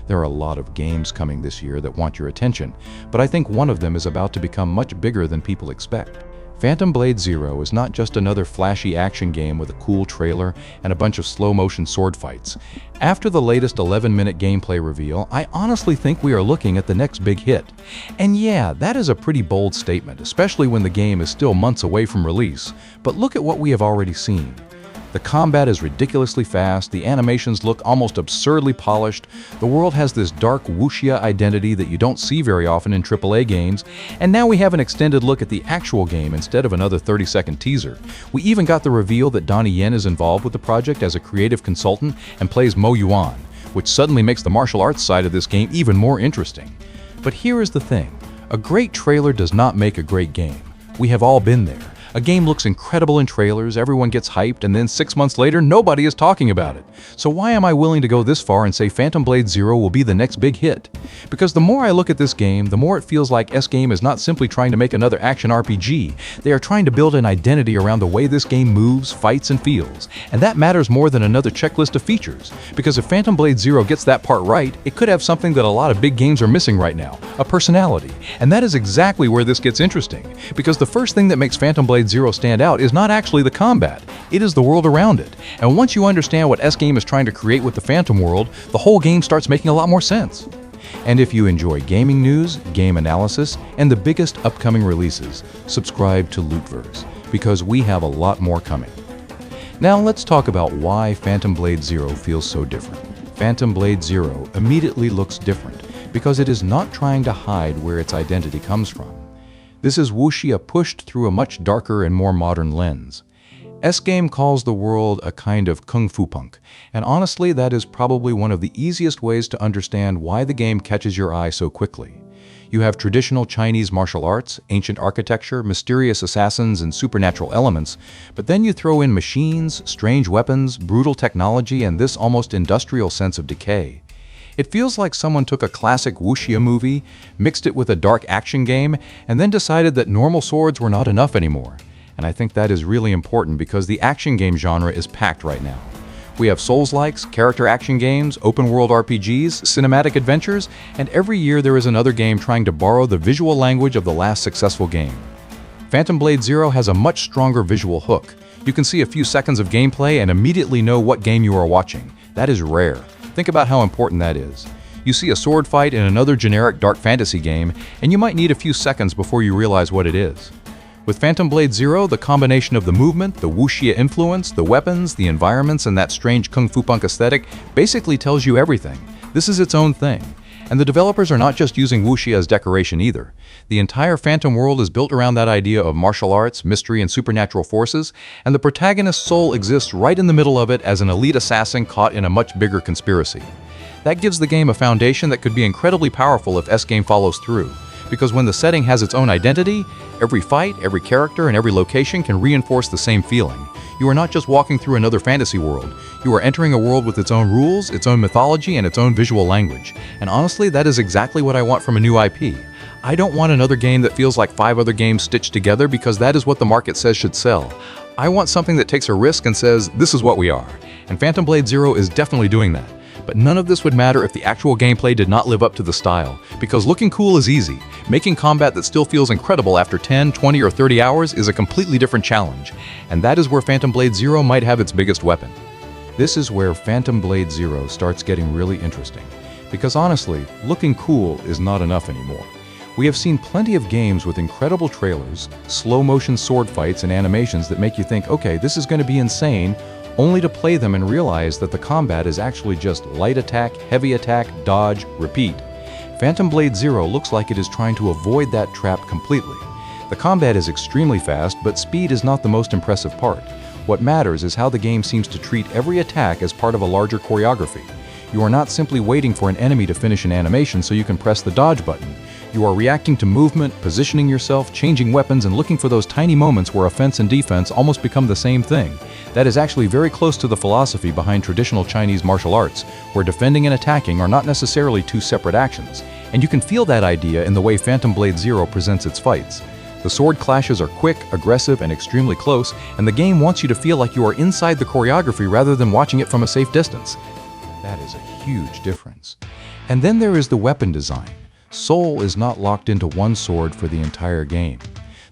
There are a lot of games coming this year that want your attention, but I think one of them is about to become much bigger than people expect. Phantom Blade Zero is not just another flashy action game with a cool trailer and a bunch of slow-motion sword fights. After the latest 11-minute gameplay reveal, I honestly think we are looking at the next big hit. And yeah, that is a pretty bold statement, especially when the game is still months away from release. But look at what we have already seen. The combat is ridiculously fast, the animations look almost absurdly polished, the world has this dark wuxia identity that you don't see very often in AAA games, and now we have an extended look at the actual game instead of another 30-second teaser. We even got the reveal that Donnie Yen is involved with the project as a creative consultant and plays Mo Yuan, which suddenly makes the martial arts side of this game even more interesting. But here is the thing, a great trailer does not make a great game. We have all been there. A game looks incredible in trailers, everyone gets hyped, and then 6 months later, nobody is talking about it. So why am I willing to go this far and say Phantom Blade Zero will be the next big hit? Because the more I look at this game, the more it feels like S-Game is not simply trying to make another action RPG. They are trying to build an identity around the way this game moves, fights, and feels. And that matters more than another checklist of features. Because if Phantom Blade Zero gets that part right, it could have something that a lot of big games are missing right now, a personality. And that is exactly where this gets interesting. Because the first thing that makes Phantom Blade Zero stand out is not actually the combat, it is the world around it. And once you understand what S-Game is trying to create with the Phantom world, the whole game starts making a lot more sense. And if you enjoy gaming news, game analysis, and the biggest upcoming releases, subscribe to LootVerse, because we have a lot more coming. Now let's talk about why Phantom Blade Zero feels so different. Phantom Blade Zero immediately looks different, because it is not trying to hide where its identity comes from. This is Wuxia pushed through a much darker and more modern lens. S-Game calls the world a kind of kung fu punk, and honestly that is probably one of the easiest ways to understand why the game catches your eye so quickly. You have traditional Chinese martial arts, ancient architecture, mysterious assassins, and supernatural elements, but then you throw in machines, strange weapons, brutal technology, and this almost industrial sense of decay. It feels like someone took a classic wuxia movie, mixed it with a dark action game, and then decided that normal swords were not enough anymore. And I think that is really important because the action game genre is packed right now. We have Souls-likes, character action games, open-world RPGs, cinematic adventures, and every year there is another game trying to borrow the visual language of the last successful game. Phantom Blade Zero has a much stronger visual hook. You can see a few seconds of gameplay and immediately know what game you are watching. That is rare. Think about how important that is. You see a sword fight in another generic dark fantasy game, and you might need a few seconds before you realize what it is. With Phantom Blade Zero, the combination of the movement, the wuxia influence, the weapons, the environments, and that strange kung fu punk aesthetic basically tells you everything. This is its own thing. And the developers are not just using wuxia as decoration either. The entire Phantom world is built around that idea of martial arts, mystery, and supernatural forces, and the protagonist's soul exists right in the middle of it as an elite assassin caught in a much bigger conspiracy. That gives the game a foundation that could be incredibly powerful if S-Game follows through. Because when the setting has its own identity, every fight, every character, and every location can reinforce the same feeling. You are not just walking through another fantasy world. You are entering a world with its own rules, its own mythology, and its own visual language. And honestly, that is exactly what I want from a new IP. I don't want another game that feels like 5 other games stitched together because that is what the market says should sell. I want something that takes a risk and says, this is what we are. And Phantom Blade Zero is definitely doing that. But none of this would matter if the actual gameplay did not live up to the style, because looking cool is easy. Making combat that still feels incredible after 10, 20, or 30 hours is a completely different challenge, and that is where Phantom Blade Zero might have its biggest weapon. This is where Phantom Blade Zero starts getting really interesting, because honestly, looking cool is not enough anymore. We have seen plenty of games with incredible trailers, slow-motion sword fights, and animations that make you think, okay, this is going to be insane, only to play them and realize that the combat is actually just light attack, heavy attack, dodge, repeat. Phantom Blade Zero looks like it is trying to avoid that trap completely. The combat is extremely fast, but speed is not the most impressive part. What matters is how the game seems to treat every attack as part of a larger choreography. You are not simply waiting for an enemy to finish an animation so you can press the dodge button. You are reacting to movement, positioning yourself, changing weapons, and looking for those tiny moments where offense and defense almost become the same thing. That is actually very close to the philosophy behind traditional Chinese martial arts, where defending and attacking are not necessarily two separate actions. And you can feel that idea in the way Phantom Blade Zero presents its fights. The sword clashes are quick, aggressive, and extremely close, and the game wants you to feel like you are inside the choreography rather than watching it from a safe distance. That is a huge difference. And then there is the weapon design. Soul is not locked into one sword for the entire game.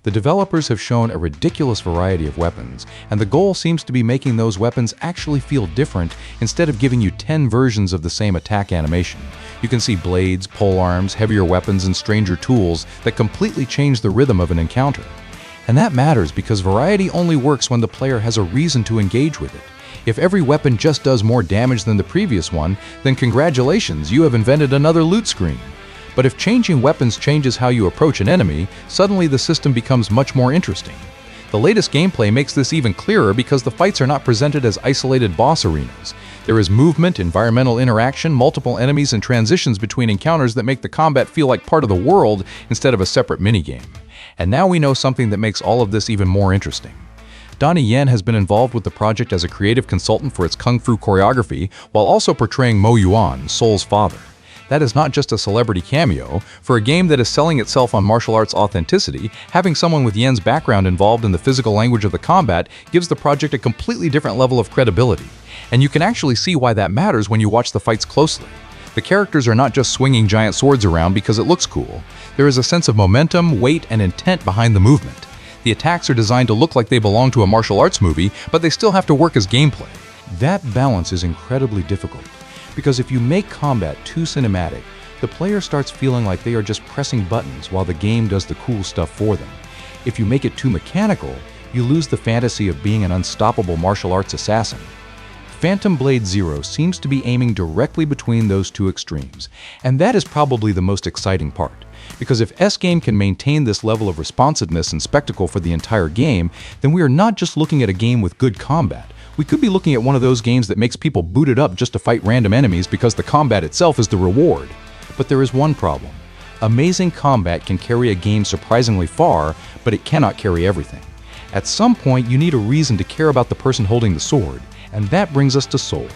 The developers have shown a ridiculous variety of weapons, and the goal seems to be making those weapons actually feel different instead of giving you 10 versions of the same attack animation. You can see blades, polearms, heavier weapons, and stranger tools that completely change the rhythm of an encounter. And that matters because variety only works when the player has a reason to engage with it. If every weapon just does more damage than the previous one, then congratulations, you have invented another loot screen. But if changing weapons changes how you approach an enemy, suddenly the system becomes much more interesting. The latest gameplay makes this even clearer because the fights are not presented as isolated boss arenas. There is movement, environmental interaction, multiple enemies, and transitions between encounters that make the combat feel like part of the world instead of a separate minigame. And now we know something that makes all of this even more interesting. Donnie Yen has been involved with the project as a creative consultant for its kung fu choreography, while also portraying Mo Yuan, Soul's father. That is not just a celebrity cameo. For a game that is selling itself on martial arts authenticity, having someone with Yen's background involved in the physical language of the combat gives the project a completely different level of credibility. And you can actually see why that matters when you watch the fights closely. The characters are not just swinging giant swords around because it looks cool. There is a sense of momentum, weight, and intent behind the movement. The attacks are designed to look like they belong to a martial arts movie, but they still have to work as gameplay. That balance is incredibly difficult. Because if you make combat too cinematic, the player starts feeling like they are just pressing buttons while the game does the cool stuff for them. If you make it too mechanical, you lose the fantasy of being an unstoppable martial arts assassin. Phantom Blade Zero seems to be aiming directly between those two extremes, and that is probably the most exciting part. Because if S-Game can maintain this level of responsiveness and spectacle for the entire game, then we are not just looking at a game with good combat. We could be looking at one of those games that makes people boot it up just to fight random enemies because the combat itself is the reward. But there is one problem. Amazing combat can carry a game surprisingly far, but it cannot carry everything. At some point, you need a reason to care about the person holding the sword, and that brings us to Soul.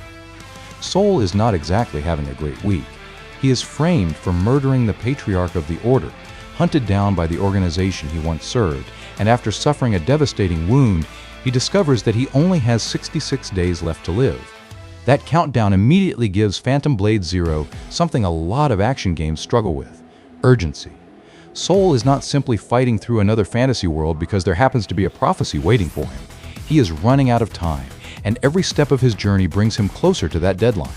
Soul is not exactly having a great week. He is framed for murdering the patriarch of the Order, hunted down by the organization he once served, and after suffering a devastating wound, he discovers that he only has 66 days left to live. That countdown immediately gives Phantom Blade Zero something a lot of action games struggle with: urgency. Soul is not simply fighting through another fantasy world because there happens to be a prophecy waiting for him. He is running out of time, and every step of his journey brings him closer to that deadline.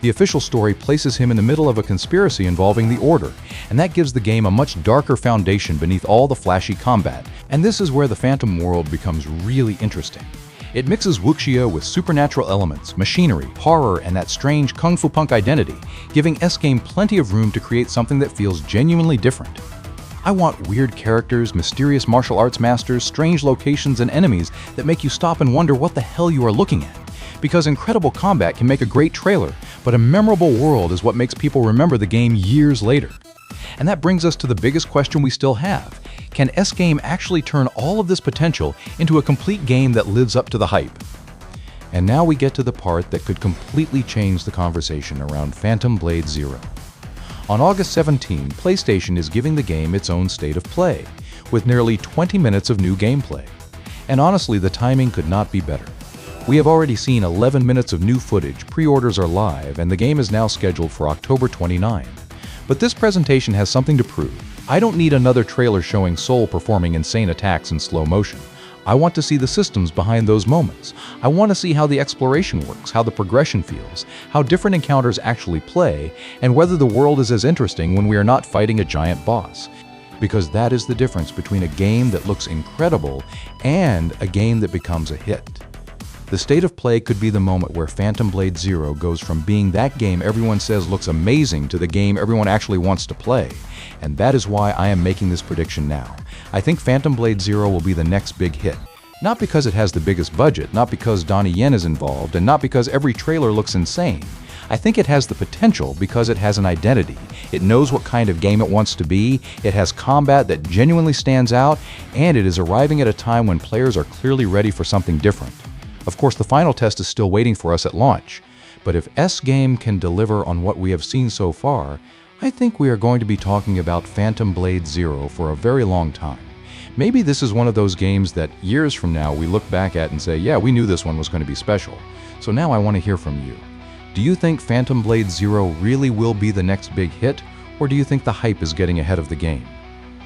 The official story places him in the middle of a conspiracy involving the Order, and that gives the game a much darker foundation beneath all the flashy combat. And this is where the Phantom world becomes really interesting. It mixes Wuxia with supernatural elements, machinery, horror, and that strange kung fu punk identity, giving S-Game plenty of room to create something that feels genuinely different. I want weird characters, mysterious martial arts masters, strange locations, and enemies that make you stop and wonder what the hell you are looking at. Because incredible combat can make a great trailer, but a memorable world is what makes people remember the game years later. And that brings us to the biggest question we still have. Can S-Game actually turn all of this potential into a complete game that lives up to the hype? And now we get to the part that could completely change the conversation around Phantom Blade Zero. On August 17, PlayStation is giving the game its own state of play, with nearly 20 minutes of new gameplay. And honestly, the timing could not be better. We have already seen 11 minutes of new footage, pre-orders are live, and the game is now scheduled for October 29. But this presentation has something to prove. I don't need another trailer showing Soul performing insane attacks in slow motion. I want to see the systems behind those moments. I want to see how the exploration works, how the progression feels, how different encounters actually play, and whether the world is as interesting when we are not fighting a giant boss. Because that is the difference between a game that looks incredible and a game that becomes a hit. The state of play could be the moment where Phantom Blade Zero goes from being that game everyone says looks amazing to the game everyone actually wants to play. And that is why I am making this prediction now. I think Phantom Blade Zero will be the next big hit. Not because it has the biggest budget, not because Donnie Yen is involved, and not because every trailer looks insane. I think it has the potential because it has an identity. It knows what kind of game it wants to be, it has combat that genuinely stands out, and it is arriving at a time when players are clearly ready for something different. Of course, the final test is still waiting for us at launch, but if S-Game can deliver on what we have seen so far, I think we are going to be talking about Phantom Blade Zero for a very long time. Maybe this is one of those games that years from now we look back at and say, yeah, we knew this one was going to be special. So now I want to hear from you. Do you think Phantom Blade Zero really will be the next big hit, or do you think the hype is getting ahead of the game?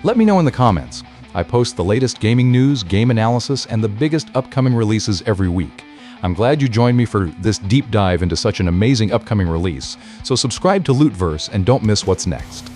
Let me know in the comments. I post the latest gaming news, game analysis, and the biggest upcoming releases every week. I'm glad you joined me for this deep dive into such an amazing upcoming release, so subscribe to LootVerse and don't miss what's next.